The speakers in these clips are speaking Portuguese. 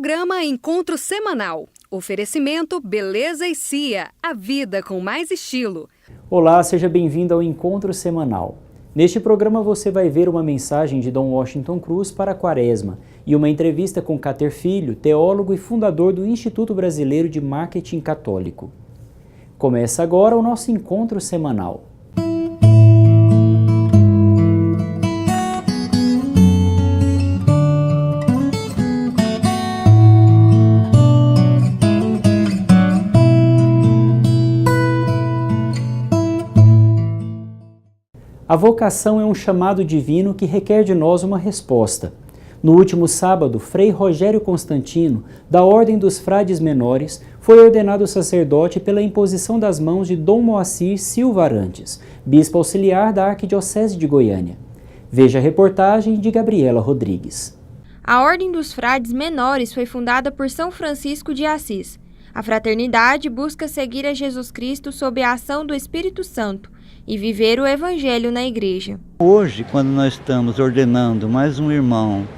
Programa Encontro Semanal. Oferecimento Beleza e Cia, a vida com mais estilo. Olá, seja bem-vindo ao Encontro Semanal. Neste programa você vai ver uma mensagem de Dom Washington Cruz para a Quaresma e uma entrevista com Cáter Filho, teólogo e fundador do Instituto Brasileiro de Marketing Católico. Começa agora o nosso Encontro Semanal. A vocação é um chamado divino que requer de nós uma resposta. No último sábado, Frei Rogério Constantino, da Ordem dos Frades Menores, foi ordenado sacerdote pela imposição das mãos de Dom Moacir Silva Arantes, bispo auxiliar da Arquidiocese de Goiânia. Veja a reportagem de Gabriela Rodrigues. A Ordem dos Frades Menores foi fundada por São Francisco de Assis. A fraternidade busca seguir a Jesus Cristo sob a ação do Espírito Santo e viver o Evangelho na Igreja. Hoje, quando nós estamos ordenando mais um irmão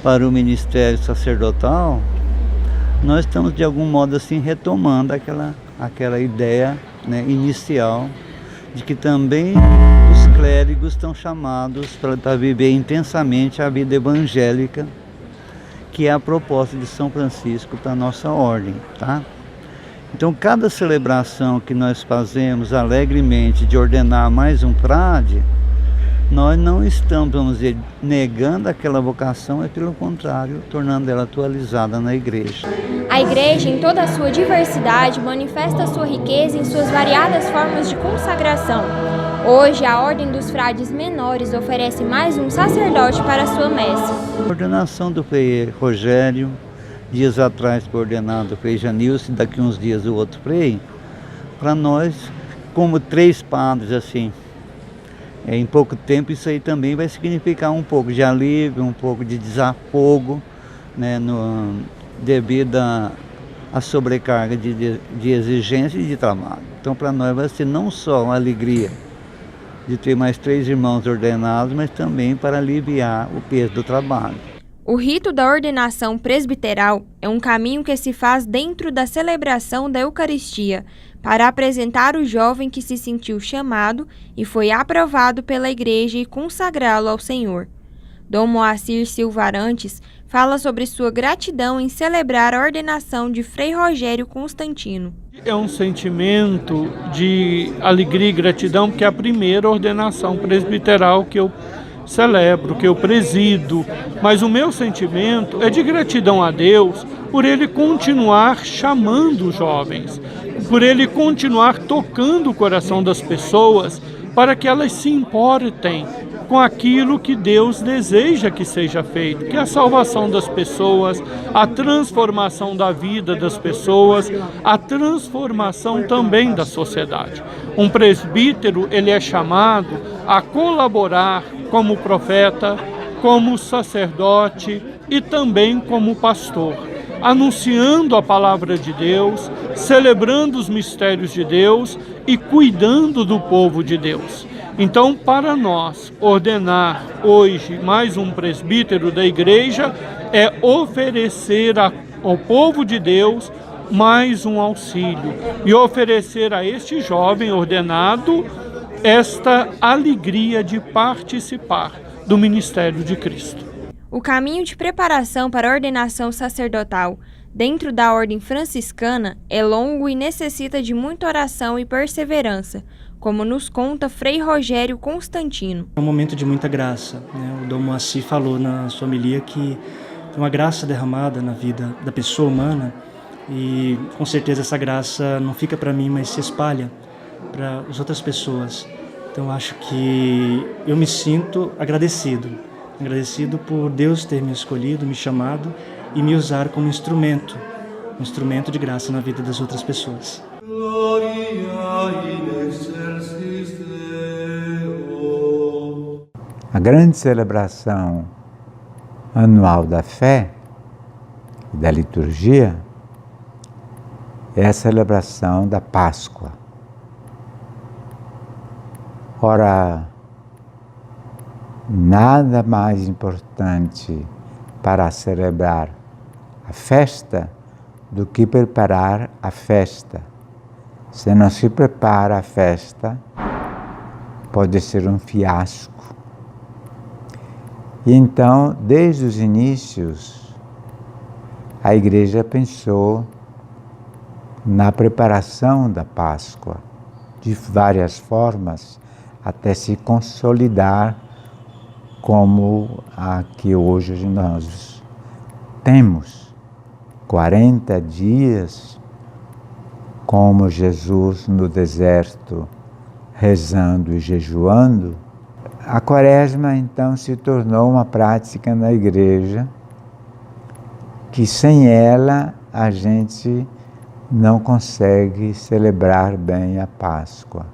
para o ministério sacerdotal, nós estamos de algum modo assim retomando aquela ideia, inicial de que também os clérigos estão chamados para viver intensamente a vida evangélica, que é a proposta de São Francisco para a nossa ordem, tá? Então, cada celebração que nós fazemos alegremente de ordenar mais um frade, nós não estamos, vamos dizer, negando aquela vocação, é pelo contrário, tornando ela atualizada na igreja. A igreja, em toda a sua diversidade, manifesta a sua riqueza em suas variadas formas de consagração. Hoje, a Ordem dos Frades Menores oferece mais um sacerdote para a sua messe. A ordenação do Frei Rogério, dias atrás foi ordenado o Frei Janilson, daqui uns dias o outro Frei, para nós, como 3 padres assim, em pouco tempo isso aí também vai significar um pouco de alívio, um pouco de desafogo, devido à sobrecarga de exigência e de trabalho. Então para nós vai ser não só uma alegria de ter mais 3 irmãos ordenados, mas também para aliviar o peso do trabalho. O rito da ordenação presbiteral é um caminho que se faz dentro da celebração da Eucaristia para apresentar o jovem que se sentiu chamado e foi aprovado pela Igreja e consagrá-lo ao Senhor. Dom Moacir Silva Arantes fala sobre sua gratidão em celebrar a ordenação de Frei Rogério Constantino. É um sentimento de alegria e gratidão, porque é a primeira ordenação presbiteral que eu celebro, que eu presido, mas o meu sentimento é de gratidão a Deus por Ele continuar chamando os jovens, por Ele continuar tocando o coração das pessoas para que elas se importem com aquilo que Deus deseja que seja feito, que é a salvação das pessoas, a transformação da vida das pessoas, a transformação também da sociedade. Um presbítero, ele é chamado a colaborar como profeta, como sacerdote e também como pastor, anunciando a palavra de Deus, celebrando os mistérios de Deus e cuidando do povo de Deus. Então, para nós, ordenar hoje mais um presbítero da igreja é oferecer ao povo de Deus mais um auxílio e oferecer a este jovem ordenado esta alegria de participar do ministério de Cristo. O caminho de preparação para a ordenação sacerdotal dentro da ordem franciscana é longo e necessita de muita oração e perseverança, como nos conta Frei Rogério Constantino. É um momento de muita graça, O Dom Moacir falou na sua homilia que é uma graça derramada na vida da pessoa humana e com certeza essa graça não fica para mim, mas se espalha para as outras pessoas. Então acho que eu me sinto agradecido por Deus ter me escolhido, me chamado e me usar como instrumento de graça na vida das outras pessoas. A grande celebração anual da fé e da liturgia é a celebração da Páscoa. Ora, nada mais importante para celebrar a festa do que preparar a festa. Se não se prepara a festa, pode ser um fiasco. E então, desde os inícios, a Igreja pensou na preparação da Páscoa, de várias formas, até se consolidar como a que hoje nós temos. 40 dias, como Jesus no deserto, rezando e jejuando. A Quaresma, então, se tornou uma prática na Igreja que, sem ela, a gente não consegue celebrar bem a Páscoa.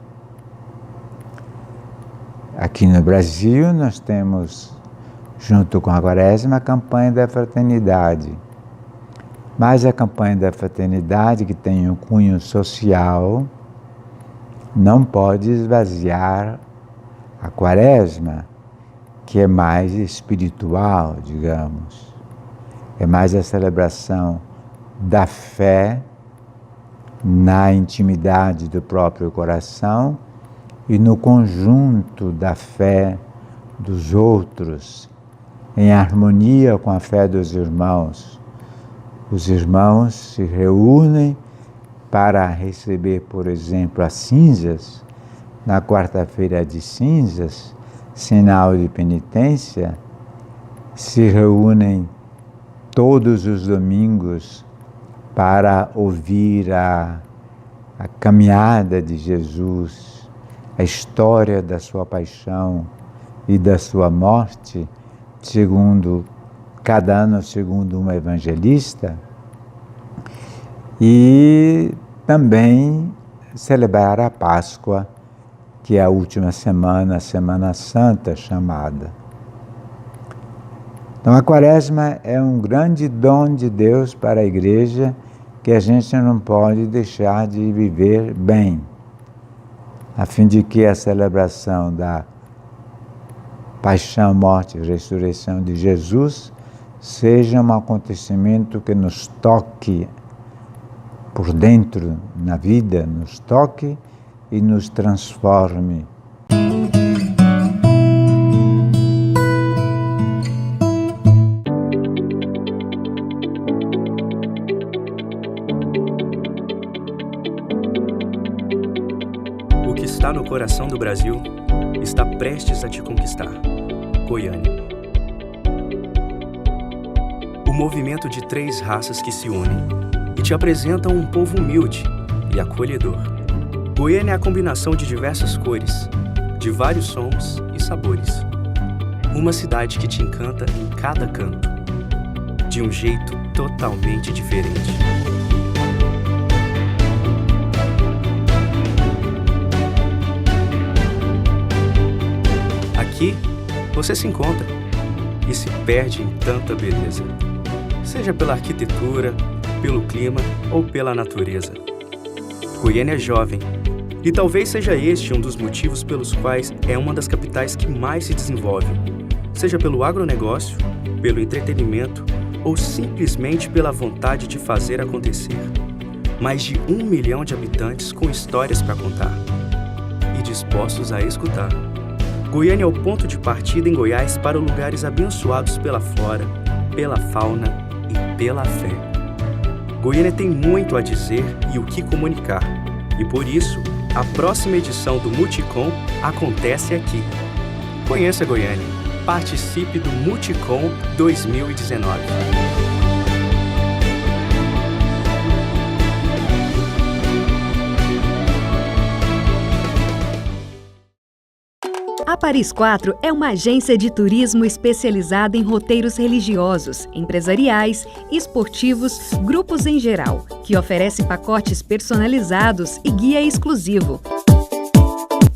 Aqui no Brasil, nós temos, junto com a Quaresma, a campanha da fraternidade. Mas a campanha da fraternidade, que tem um cunho social, não pode esvaziar a Quaresma, que é mais espiritual, digamos. É mais a celebração da fé na intimidade do próprio coração e no conjunto da fé dos outros, em harmonia com a fé dos irmãos. Os irmãos se reúnem para receber, por exemplo, as cinzas, na quarta-feira de cinzas, sinal de penitência, se reúnem todos os domingos para ouvir a caminhada de Jesus, a história da sua paixão e da sua morte, cada ano segundo um evangelista, e também celebrar a Páscoa, que é a última semana, a Semana Santa chamada. Então a Quaresma é um grande dom de Deus para a Igreja que a gente não pode deixar de viver bem, a fim de que a celebração da paixão, morte e ressurreição de Jesus seja um acontecimento que nos toque por dentro na vida, nos toque e nos transforme. O que está no coração do Brasil está prestes a te conquistar. Goiânia. O movimento de 3 raças que se unem e te apresentam um povo humilde e acolhedor. Goiânia é a combinação de diversas cores, de vários sons e sabores. Uma cidade que te encanta em cada canto, de um jeito totalmente diferente. Aqui, você se encontra e se perde em tanta beleza, seja pela arquitetura, pelo clima ou pela natureza. Goiânia é jovem, e talvez seja este um dos motivos pelos quais é uma das capitais que mais se desenvolve, seja pelo agronegócio, pelo entretenimento ou simplesmente pela vontade de fazer acontecer. Mais de 1 milhão de habitantes com histórias para contar e dispostos a escutar. Goiânia é o ponto de partida em Goiás para lugares abençoados pela flora, pela fauna e pela fé. Goiânia tem muito a dizer e o que comunicar. E por isso, a próxima edição do Multicom acontece aqui. Conheça Goiânia. Participe do Multicom 2019. A Paris 4 é uma agência de turismo especializada em roteiros religiosos, empresariais, esportivos, grupos em geral, que oferece pacotes personalizados e guia exclusivo.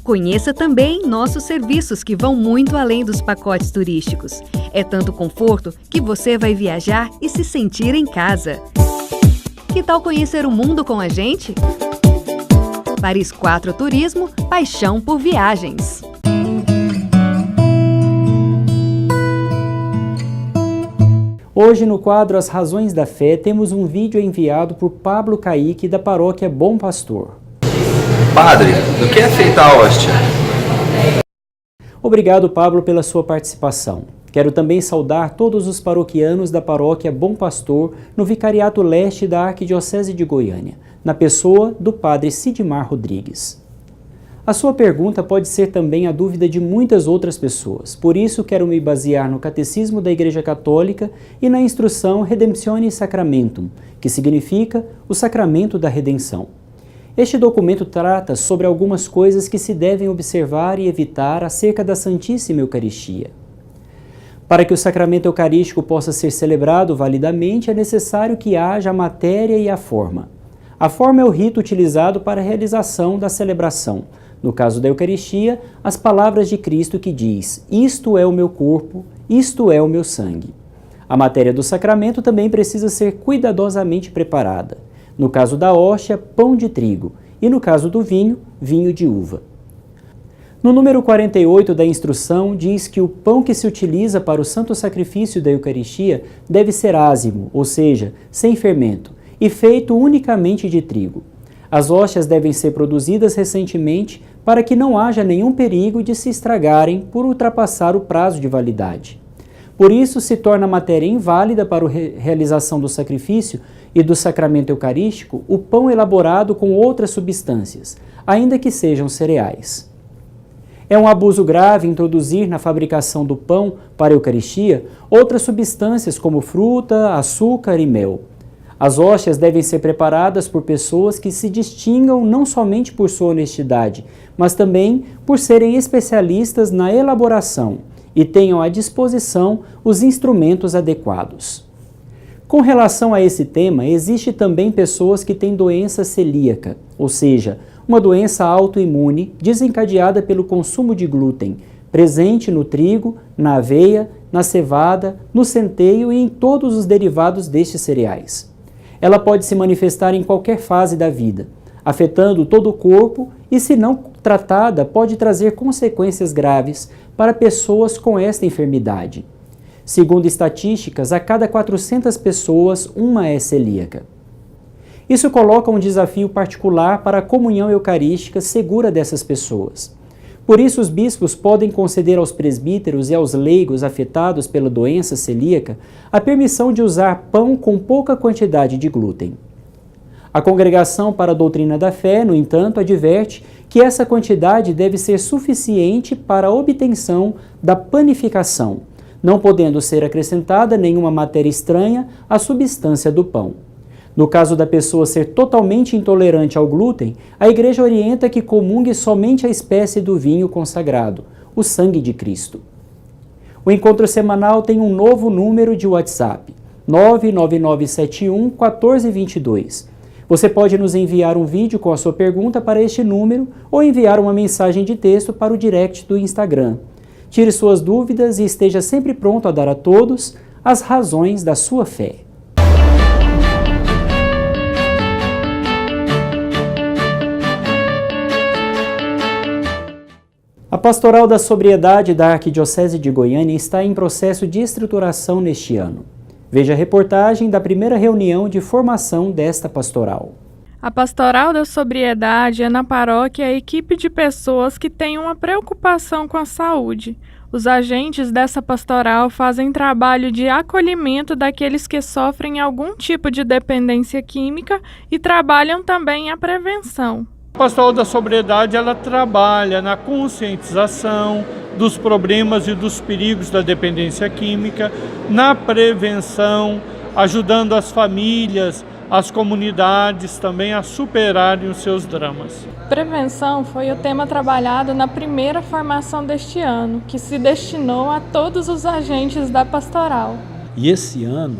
Conheça também nossos serviços que vão muito além dos pacotes turísticos. É tanto conforto que você vai viajar e se sentir em casa. Que tal conhecer o mundo com a gente? Paris 4 Turismo, paixão por viagens. Hoje, no quadro As Razões da Fé, temos um vídeo enviado por Pablo Caíque, da paróquia Bom Pastor. Padre, do que é feita a hóstia? Obrigado, Pablo, pela sua participação. Quero também saudar todos os paroquianos da paróquia Bom Pastor, no Vicariato Leste da Arquidiocese de Goiânia, na pessoa do Padre Sidmar Rodrigues. A sua pergunta pode ser também a dúvida de muitas outras pessoas, por isso quero me basear no Catecismo da Igreja Católica e na instrução Redemptione Sacramentum, que significa o sacramento da redenção. Este documento trata sobre algumas coisas que se devem observar e evitar acerca da Santíssima Eucaristia. Para que o sacramento eucarístico possa ser celebrado validamente, é necessário que haja a matéria e a forma. A forma é o rito utilizado para a realização da celebração. No caso da Eucaristia, as palavras de Cristo que diz: "Isto é o meu corpo, isto é o meu sangue". A matéria do sacramento também precisa ser cuidadosamente preparada. No caso da hóstia, pão de trigo, e no caso do vinho, vinho de uva. No número 48 da instrução, diz que o pão que se utiliza para o santo sacrifício da Eucaristia deve ser ázimo, ou seja, sem fermento, e feito unicamente de trigo. As hóstias devem ser produzidas recentemente para que não haja nenhum perigo de se estragarem por ultrapassar o prazo de validade. Por isso, se torna matéria inválida para a realização do sacrifício e do sacramento eucarístico o pão elaborado com outras substâncias, ainda que sejam cereais. É um abuso grave introduzir na fabricação do pão para a Eucaristia outras substâncias como fruta, açúcar e mel. As hóstias devem ser preparadas por pessoas que se distingam não somente por sua honestidade, mas também por serem especialistas na elaboração e tenham à disposição os instrumentos adequados. Com relação a esse tema, existe também pessoas que têm doença celíaca, ou seja, uma doença autoimune desencadeada pelo consumo de glúten, presente no trigo, na aveia, na cevada, no centeio e em todos os derivados destes cereais. Ela pode se manifestar em qualquer fase da vida, afetando todo o corpo e, se não tratada, pode trazer consequências graves para pessoas com esta enfermidade. Segundo estatísticas, a cada 400 pessoas, uma é celíaca. Isso coloca um desafio particular para a comunhão eucarística segura dessas pessoas. Por isso, os bispos podem conceder aos presbíteros e aos leigos afetados pela doença celíaca a permissão de usar pão com pouca quantidade de glúten. A Congregação para a Doutrina da Fé, no entanto, adverte que essa quantidade deve ser suficiente para a obtenção da panificação, não podendo ser acrescentada nenhuma matéria estranha à substância do pão. No caso da pessoa ser totalmente intolerante ao glúten, a Igreja orienta que comungue somente a espécie do vinho consagrado, o sangue de Cristo. O encontro semanal tem um novo número de WhatsApp, 99971-1422. Você pode nos enviar um vídeo com a sua pergunta para este número ou enviar uma mensagem de texto para o direct do Instagram. Tire suas dúvidas e esteja sempre pronto a dar a todos as razões da sua fé. A Pastoral da Sobriedade da Arquidiocese de Goiânia está em processo de estruturação neste ano. Veja a reportagem da primeira reunião de formação desta pastoral. A Pastoral da Sobriedade é na paróquia a equipe de pessoas que têm uma preocupação com a saúde. Os agentes dessa pastoral fazem trabalho de acolhimento daqueles que sofrem algum tipo de dependência química e trabalham também a prevenção. A Pastoral da Sobriedade, ela trabalha na conscientização dos problemas e dos perigos da dependência química, na prevenção, ajudando as famílias, as comunidades também a superarem os seus dramas. Prevenção foi o tema trabalhado na primeira formação deste ano, que se destinou a todos os agentes da pastoral. E esse ano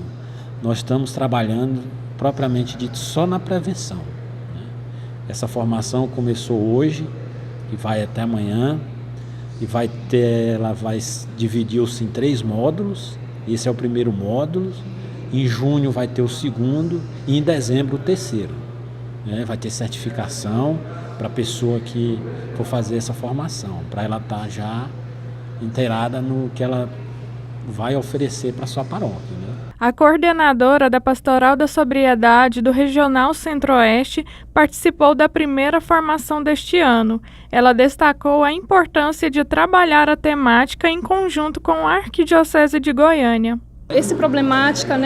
nós estamos trabalhando propriamente dito só na prevenção. Essa formação começou hoje e vai até amanhã e ela vai dividir-se em 3 módulos. Esse é o primeiro módulo. Em junho vai ter o segundo e em dezembro o terceiro. Vai ter certificação para a pessoa que for fazer essa formação, para ela estar já inteirada no que ela vai oferecer para a sua paróquia. A coordenadora da Pastoral da Sobriedade do Regional Centro-Oeste participou da primeira formação deste ano. Ela destacou a importância de trabalhar a temática em conjunto com a Arquidiocese de Goiânia. Essa problemática,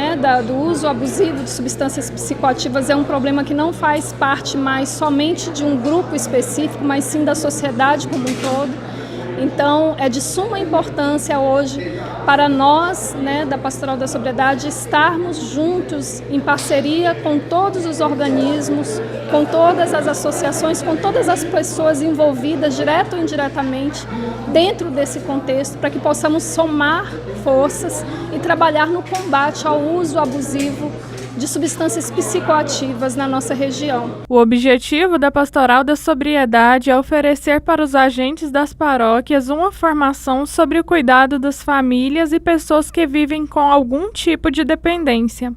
do uso abusivo de substâncias psicoativas é um problema que não faz parte mais somente de um grupo específico, mas sim da sociedade como um todo. Então, é de suma importância hoje para nós, da Pastoral da Sobriedade, estarmos juntos em parceria com todos os organismos, com todas as associações, com todas as pessoas envolvidas, direto ou indiretamente, dentro desse contexto, para que possamos somar forças e trabalhar no combate ao uso abusivo de substâncias psicoativas na nossa região. O objetivo da Pastoral da Sobriedade é oferecer para os agentes das paróquias uma formação sobre o cuidado das famílias e pessoas que vivem com algum tipo de dependência.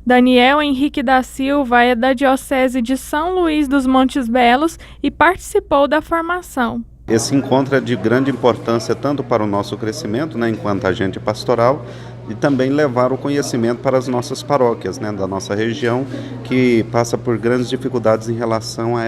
Daniel Henrique da Silva é da Diocese de São Luís dos Montes Belos e participou da formação. Esse encontro é de grande importância tanto para o nosso crescimento, enquanto agente pastoral, e também levar o conhecimento para as nossas paróquias, da nossa região, que passa por grandes dificuldades em relação a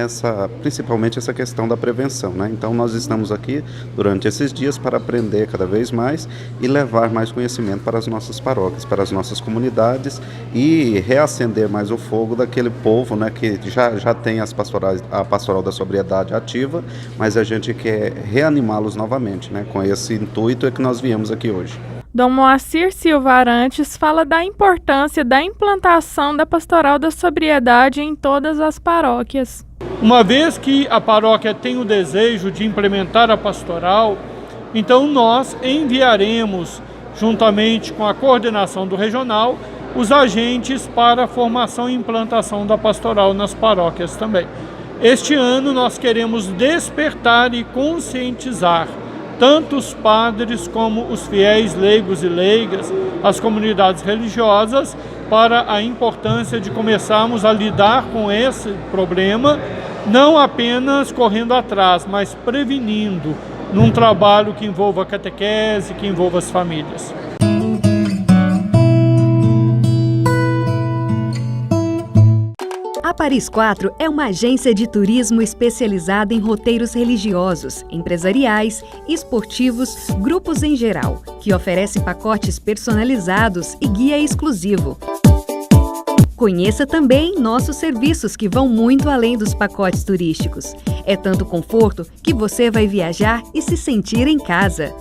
principalmente essa questão da prevenção, Então nós estamos aqui durante esses dias para aprender cada vez mais e levar mais conhecimento para as nossas paróquias, para as nossas comunidades e reacender mais o fogo daquele povo, que já tem a Pastoral da Sobriedade ativa, mas a gente quer reanimá-los novamente, Com esse intuito é que nós viemos aqui hoje. Dom Moacir Silva Arantes fala da importância da implantação da Pastoral da Sobriedade em todas as paróquias. Uma vez que a paróquia tem o desejo de implementar a pastoral, então nós enviaremos, juntamente com a coordenação do regional, os agentes para a formação e implantação da pastoral nas paróquias também. Este ano nós queremos despertar e conscientizar tanto os padres como os fiéis leigos e leigas, as comunidades religiosas, para a importância de começarmos a lidar com esse problema, não apenas correndo atrás, mas prevenindo, num trabalho que envolva a catequese, que envolva as famílias. A Paris 4 é uma agência de turismo especializada em roteiros religiosos, empresariais, esportivos, grupos em geral, que oferece pacotes personalizados e guia exclusivo. Conheça também nossos serviços que vão muito além dos pacotes turísticos. É tanto conforto que você vai viajar e se sentir em casa.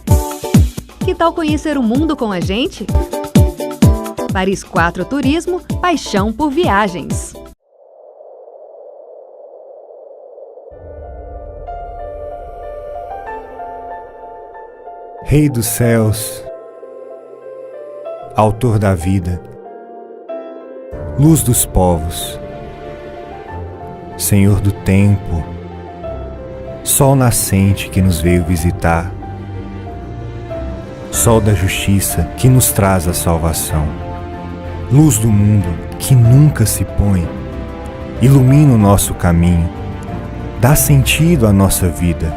Que tal conhecer o mundo com a gente? Paris 4 Turismo, paixão por viagens. Rei dos céus, Autor da vida, Luz dos povos, Senhor do tempo, Sol nascente que nos veio visitar, Sol da justiça que nos traz a salvação, Luz do mundo que nunca se põe, ilumina o nosso caminho, dá sentido à nossa vida.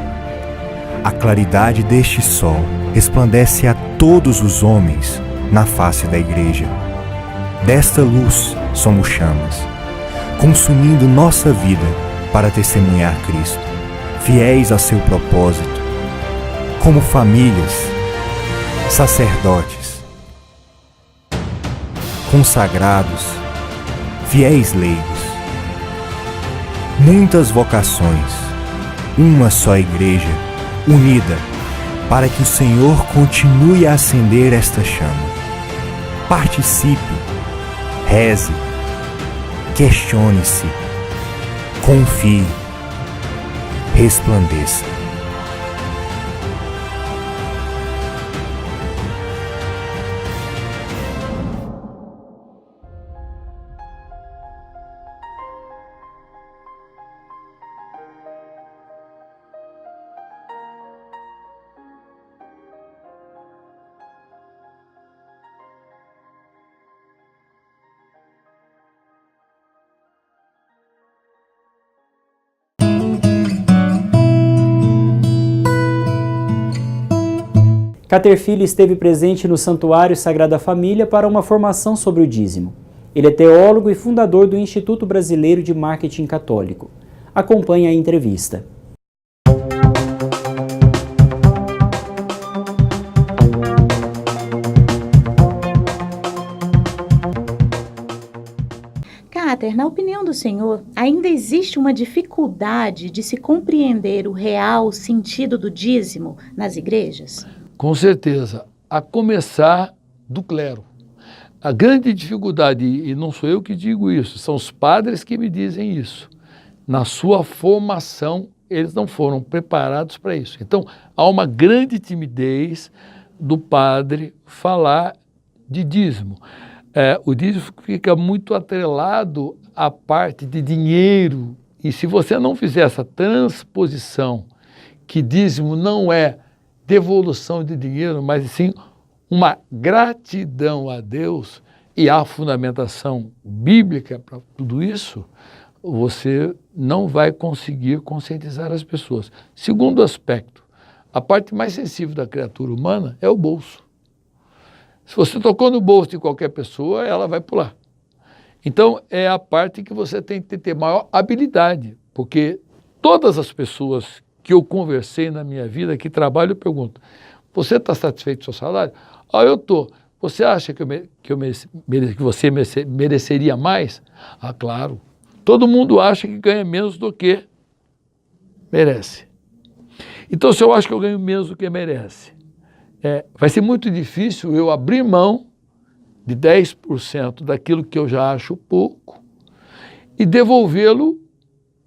A claridade deste sol resplandece a todos os homens na face da igreja. Desta luz somos chamas, consumindo nossa vida para testemunhar Cristo, fiéis ao seu propósito, como famílias, sacerdotes, consagrados, fiéis leigos. Muitas vocações, uma só igreja, unida, para que o Senhor continue a acender esta chama. Participe, reze, questione-se, confie, resplandeça. Cáter Filho esteve presente no Santuário Sagrada Família para uma formação sobre o dízimo. Ele é teólogo e fundador do Instituto Brasileiro de Marketing Católico. Acompanhe a entrevista. Cáter, na opinião do senhor, ainda existe uma dificuldade de se compreender o real sentido do dízimo nas igrejas? Com certeza, a começar do clero. A grande dificuldade, e não sou eu que digo isso, são os padres que me dizem isso. Na sua formação, eles não foram preparados para isso. Então, há uma grande timidez do padre falar de dízimo. O dízimo fica muito atrelado à parte de dinheiro. E se você não fizer essa transposição, que dízimo não é devolução de dinheiro, mas sim uma gratidão a Deus e a fundamentação bíblica para tudo isso, você não vai conseguir conscientizar as pessoas. Segundo aspecto, a parte mais sensível da criatura humana é o bolso. Se você tocou no bolso de qualquer pessoa, ela vai pular. Então, é a parte que você tem que ter maior habilidade, porque todas as pessoas que eu conversei na minha vida, que trabalho, eu pergunto, você está satisfeito com o seu salário? Eu estou. Você acha que você mereceria mais? Claro. Todo mundo acha que ganha menos do que merece. Então, se eu acho que eu ganho menos do que merece, vai ser muito difícil eu abrir mão de 10% daquilo que eu já acho pouco e devolvê-lo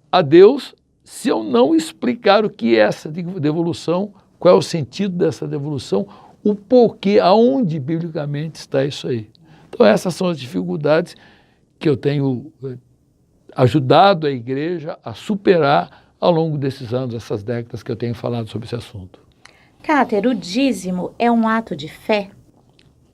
a Deus se eu não explicar o que é essa devolução, qual é o sentido dessa devolução, o porquê, aonde biblicamente está isso aí. Então essas são as dificuldades que eu tenho ajudado a igreja a superar ao longo desses anos, essas décadas que eu tenho falado sobre esse assunto. Cáter, o dízimo é um ato de fé?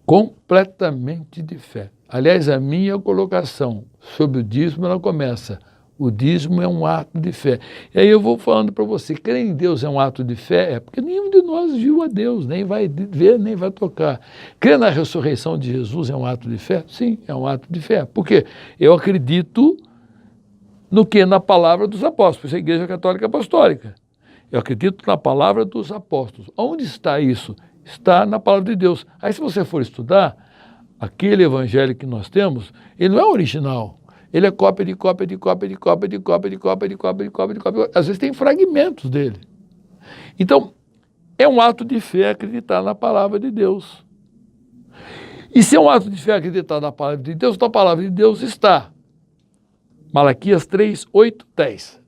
Completamente de fé. Aliás, a minha colocação sobre o dízimo, ela começa: o dízimo é um ato de fé. E aí eu vou falando para você, crer em Deus é um ato de fé? Porque nenhum de nós viu a Deus, nem vai ver, nem vai tocar. Crer na ressurreição de Jesus é um ato de fé? Sim, é um ato de fé. Por quê? Eu acredito no que? Na palavra dos apóstolos, a Igreja Católica Apostólica. Eu acredito na palavra dos apóstolos. Onde está isso? Está na palavra de Deus. Aí se você for estudar, aquele evangelho que nós temos, ele não é original. Ele é cópia de cópia de cópia de cópia de cópia de cópia de cópia de cópia de cópia. Às vezes tem fragmentos dele. Então, é um ato de fé acreditar na palavra de Deus. E se é um ato de fé acreditar na palavra de Deus, então a palavra de Deus está. Malaquias 3, 8, 10.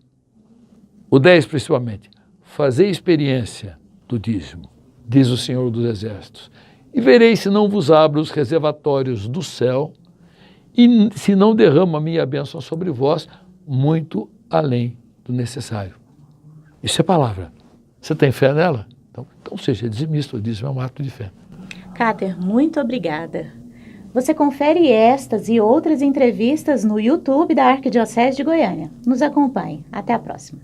O 10 principalmente. Fazer experiência do dízimo, diz o Senhor dos Exércitos, e vereis se não vos abro os reservatórios do céu e se não derramo a minha bênção sobre vós, muito além do necessário. Isso é palavra. Você tem fé nela? Então seja dizimista, o dízimo é um ato de fé. Cáter, muito obrigada. Você confere estas e outras entrevistas no YouTube da Arquidiocese de Goiânia. Nos acompanhe. Até a próxima.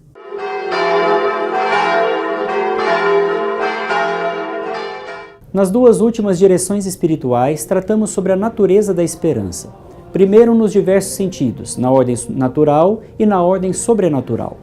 Nas duas últimas direções espirituais, tratamos sobre a natureza da esperança. Primeiro nos diversos sentidos, na ordem natural e na ordem sobrenatural.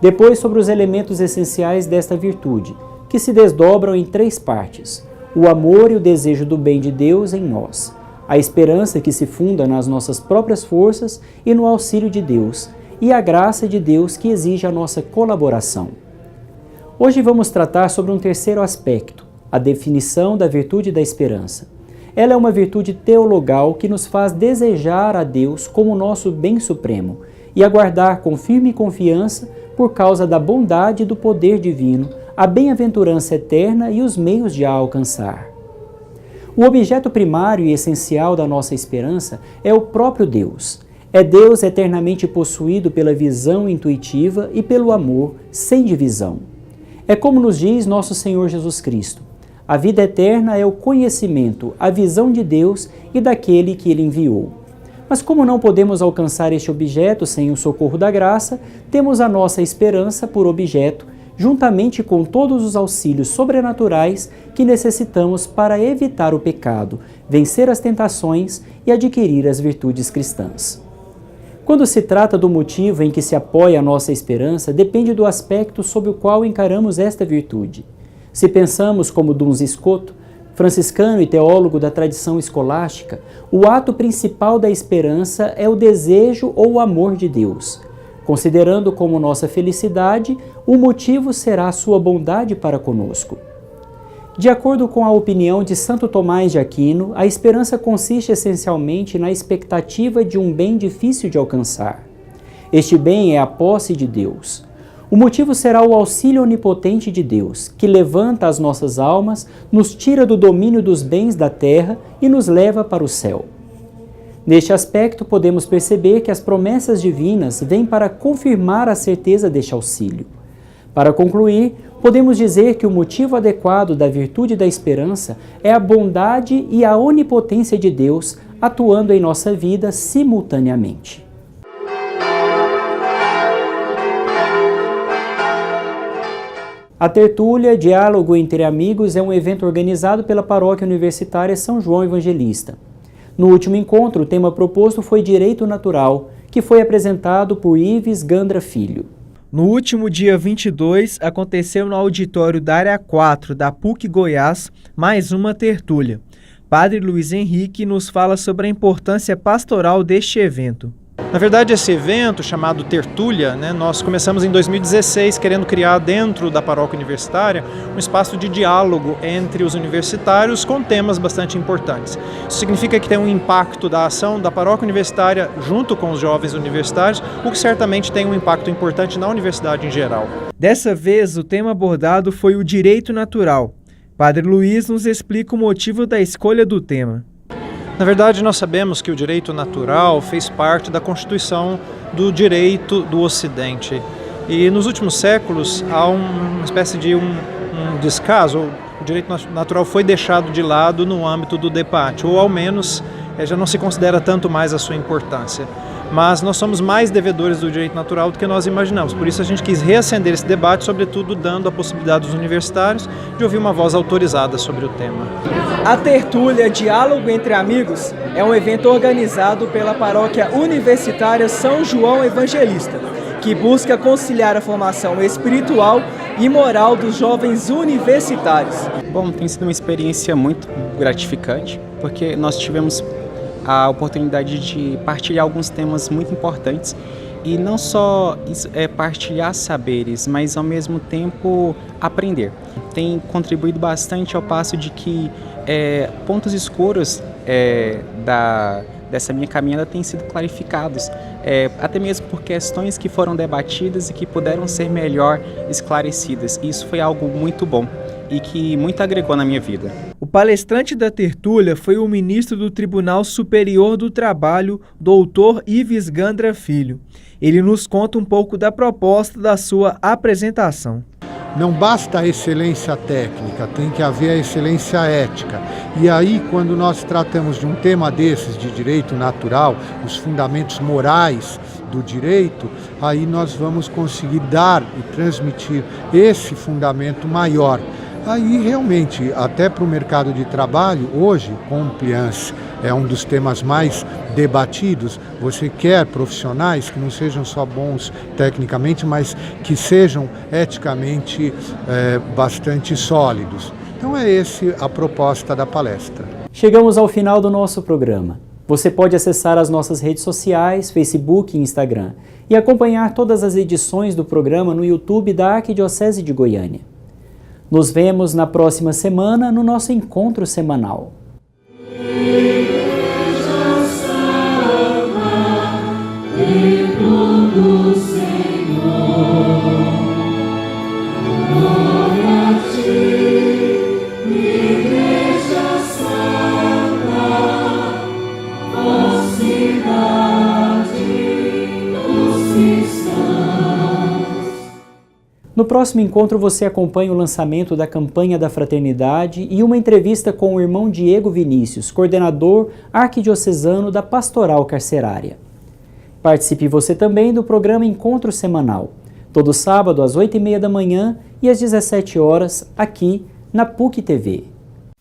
Depois sobre os elementos essenciais desta virtude, que se desdobram em três partes: o amor e o desejo do bem de Deus em nós, a esperança que se funda nas nossas próprias forças e no auxílio de Deus, e a graça de Deus que exige a nossa colaboração. Hoje vamos tratar sobre um terceiro aspecto, a definição da virtude da esperança. Ela é uma virtude teologal que nos faz desejar a Deus como nosso bem supremo e aguardar com firme confiança, por causa da bondade e do poder divino, a bem-aventurança eterna e os meios de a alcançar. O objeto primário e essencial da nossa esperança é o próprio Deus. É Deus eternamente possuído pela visão intuitiva e pelo amor sem divisão. É como nos diz nosso Senhor Jesus Cristo: a vida eterna é o conhecimento, a visão de Deus e daquele que Ele enviou. Mas como não podemos alcançar este objeto sem o socorro da graça, temos a nossa esperança por objeto, juntamente com todos os auxílios sobrenaturais que necessitamos para evitar o pecado, vencer as tentações e adquirir as virtudes cristãs. Quando se trata do motivo em que se apoia a nossa esperança, depende do aspecto sob o qual encaramos esta virtude. Se pensamos como Duns Scoto, franciscano e teólogo da tradição escolástica, o ato principal da esperança é o desejo ou o amor de Deus. Considerando como nossa felicidade, o motivo será a sua bondade para conosco. De acordo com a opinião de Santo Tomás de Aquino, a esperança consiste essencialmente na expectativa de um bem difícil de alcançar. Este bem é a posse de Deus. O motivo será o auxílio onipotente de Deus, que levanta as nossas almas, nos tira do domínio dos bens da terra e nos leva para o céu. Neste aspecto, podemos perceber que as promessas divinas vêm para confirmar a certeza deste auxílio. Para concluir, podemos dizer que o motivo adequado da virtude da esperança é a bondade e a onipotência de Deus atuando em nossa vida simultaneamente. A tertúlia Diálogo entre Amigos é um evento organizado pela Paróquia Universitária São João Evangelista. No último encontro, o tema proposto foi Direito Natural, que foi apresentado por Ives Gandra Filho. No último dia 22, aconteceu no auditório da Área 4 da PUC Goiás mais uma tertúlia. Padre Luiz Henrique nos fala sobre a importância pastoral deste evento. Na verdade, esse evento, chamado Tertúlia, nós começamos em 2016 querendo criar dentro da paróquia universitária um espaço de diálogo entre os universitários com temas bastante importantes. Isso significa que tem um impacto da ação da paróquia universitária junto com os jovens universitários, o que certamente tem um impacto importante na universidade em geral. Dessa vez, o tema abordado foi o direito natural. Padre Luiz nos explica o motivo da escolha do tema. Na verdade, nós sabemos que o direito natural fez parte da constituição do direito do Ocidente. E nos últimos séculos há uma espécie de um descaso. O direito natural foi deixado de lado no âmbito do debate, ou ao menos já não se considera tanto mais a sua importância. Mas nós somos mais devedores do direito natural do que nós imaginamos. Por isso a gente quis reacender esse debate, sobretudo dando a possibilidade aos universitários de ouvir uma voz autorizada sobre o tema. A tertúlia Diálogo entre Amigos é um evento organizado pela Paróquia Universitária São João Evangelista, que busca conciliar a formação espiritual e moral dos jovens universitários. Bom, tem sido uma experiência muito gratificante, porque nós tivemos a oportunidade de partilhar alguns temas muito importantes e não só partilhar saberes, mas ao mesmo tempo aprender. Tem contribuído bastante ao passo de que pontos escuros dessa minha caminhada têm sido clarificados, até mesmo por questões que foram debatidas e que puderam ser melhor esclarecidas. Isso foi algo muito bom e que muito agregou na minha vida. O palestrante da tertúlia foi o ministro do Tribunal Superior do Trabalho, doutor Ives Gandra Filho. Ele nos conta um pouco da proposta da sua apresentação. Não basta a excelência técnica, tem que haver a excelência ética. E aí, quando nós tratamos de um tema desses, de direito natural, os fundamentos morais do direito, aí nós vamos conseguir dar e transmitir esse fundamento maior. Aí realmente, até para o mercado de trabalho, hoje, compliance é um dos temas mais debatidos. Você quer profissionais que não sejam só bons tecnicamente, mas que sejam eticamente bastante sólidos. Então é essa a proposta da palestra. Chegamos ao final do nosso programa. Você pode acessar as nossas redes sociais, Facebook e Instagram, e acompanhar todas as edições do programa no YouTube da Arquidiocese de Goiânia. Nos vemos na próxima semana no nosso encontro semanal. No próximo encontro você acompanha o lançamento da campanha da fraternidade e uma entrevista com o irmão Diego Vinícius, coordenador arquidiocesano da Pastoral Carcerária. Participe você também do programa Encontro Semanal. Todo sábado às 8h30 da manhã e às 17 horas aqui na PUC TV.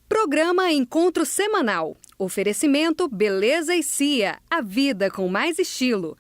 Programa Encontro Semanal. Oferecimento Beleza e Cia. A vida com mais estilo.